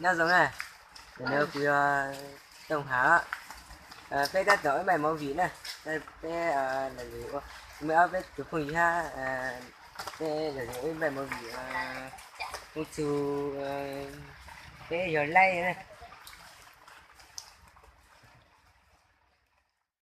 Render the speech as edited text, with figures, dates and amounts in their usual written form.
nó giống này nếu quý tổng há bây giờ nói bài mẫu vị này bây là gì mới ở bên chủ phương ha bây là gì bài mẫu vị một số bây giờ lay này